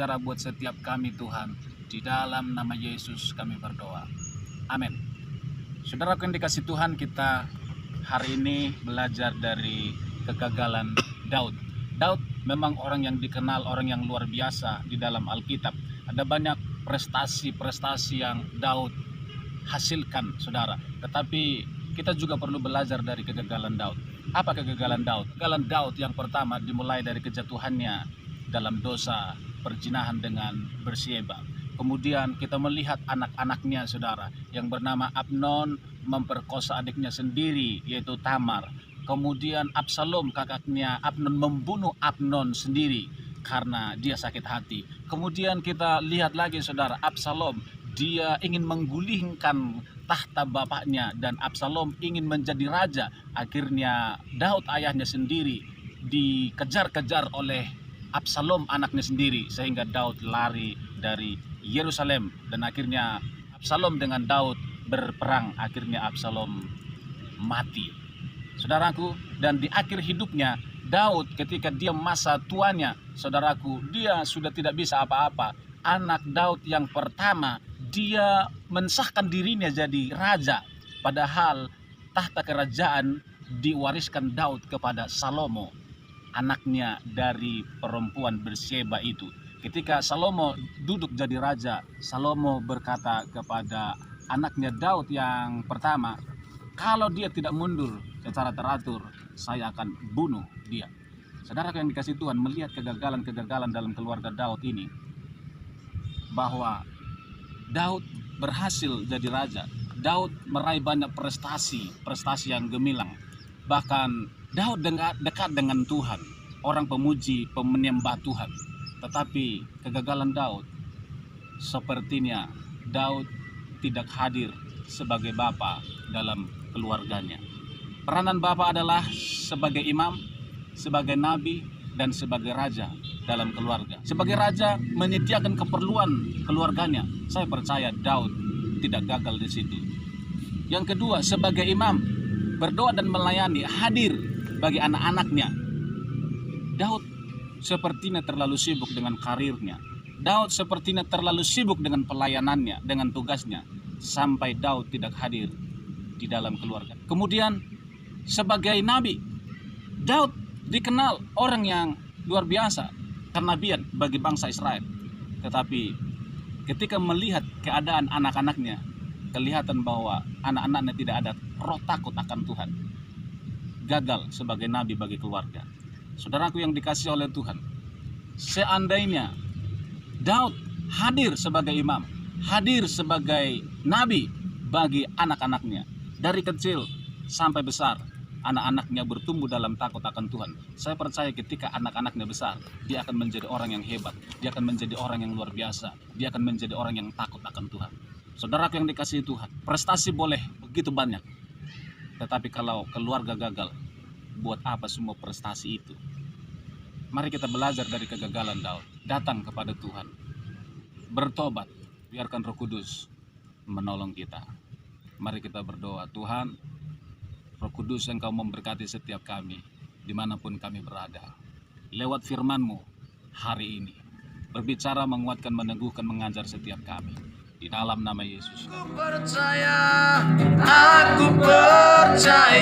berbicara buat setiap kami Tuhan. Di dalam nama Yesus kami berdoa. Amin. Saudaraku yang dikasih Tuhan, kita hari ini belajar dari kegagalan Daud. Daud memang orang yang dikenal, orang yang luar biasa di dalam Alkitab. Ada banyak prestasi-prestasi yang Daud hasilkan, saudara. Tetapi kita juga perlu belajar dari kegagalan Daud. Apa kegagalan Daud? Kegagalan Daud yang pertama dimulai dari kejatuhannya dalam dosa perzinahan dengan Bathsheba. Kemudian kita melihat anak-anaknya, saudara, yang bernama Amnon memperkosa adiknya sendiri, yaitu Tamar. Kemudian Absalom, kakaknya Amnon, membunuh Amnon sendiri karena dia sakit hati. Kemudian kita lihat lagi, saudara, Absalom, dia ingin menggulingkan tahta bapaknya dan Absalom ingin menjadi raja. Akhirnya Daud ayahnya sendiri dikejar-kejar oleh Absalom anaknya sendiri, sehingga Daud lari dari Yerusalem dan akhirnya Absalom dengan Daud berperang. Akhirnya Absalom mati, saudaraku. Dan di akhir hidupnya Daud, ketika dia masa tuanya, saudaraku, dia sudah tidak bisa apa-apa. Anak Daud yang pertama, dia mensahkan dirinya jadi raja, padahal tahta kerajaan diwariskan Daud kepada Salomo, anaknya dari perempuan Bathsheba itu. Ketika Salomo duduk jadi raja, Salomo berkata kepada anaknya Daud yang pertama, kalau dia tidak mundur secara teratur, saya akan bunuh dia. Saudara yang dikasih Tuhan, melihat kegagalan-kegagalan dalam keluarga Daud ini, bahwa Daud berhasil jadi raja. Daud meraih banyak prestasi yang gemilang. Bahkan Daud dekat dengan Tuhan, orang pemuji, penyembah Tuhan. Tetapi kegagalan Daud, sepertinya Daud tidak hadir sebagai bapa dalam keluarganya. Peranan bapa adalah sebagai imam, sebagai nabi, dan sebagai raja dalam keluarga. Sebagai raja menyediakan keperluan keluarganya. Saya percaya Daud tidak gagal di situ. Yang kedua, sebagai imam, berdoa dan melayani, hadir bagi anak-anaknya. Daud sepertinya terlalu sibuk dengan karirnya. Daud sepertinya terlalu sibuk dengan pelayanannya, dengan tugasnya, sampai Daud tidak hadir di dalam keluarga. Kemudian sebagai nabi, Daud dikenal orang yang luar biasa kenabian bagi bangsa Israel. Tetapi ketika melihat keadaan anak-anaknya, kelihatan bahwa anak-anaknya tidak ada roh takut akan Tuhan. Gagal sebagai nabi bagi keluarga. Saudaraku yang dikasih oleh Tuhan, seandainya Daud hadir sebagai imam, hadir sebagai nabi bagi anak-anaknya, dari kecil sampai besar, anak-anaknya bertumbuh dalam takut akan Tuhan. Saya percaya ketika anak-anaknya besar, dia akan menjadi orang yang hebat, dia akan menjadi orang yang luar biasa, dia akan menjadi orang yang takut akan Tuhan. Saudaraku yang dikasihi Tuhan, prestasi boleh begitu banyak, tetapi kalau keluarga gagal, buat apa semua prestasi itu? Mari kita belajar dari kegagalan Daud, datang kepada Tuhan, bertobat, biarkan Roh Kudus menolong kita. Mari kita berdoa. Tuhan, Roh Kudus, Engkau memberkati setiap kami dimanapun kami berada. Lewat firman-Mu hari ini, berbicara, menguatkan, meneguhkan, mengajar setiap kami. Di dalam nama Yesus. Aku percaya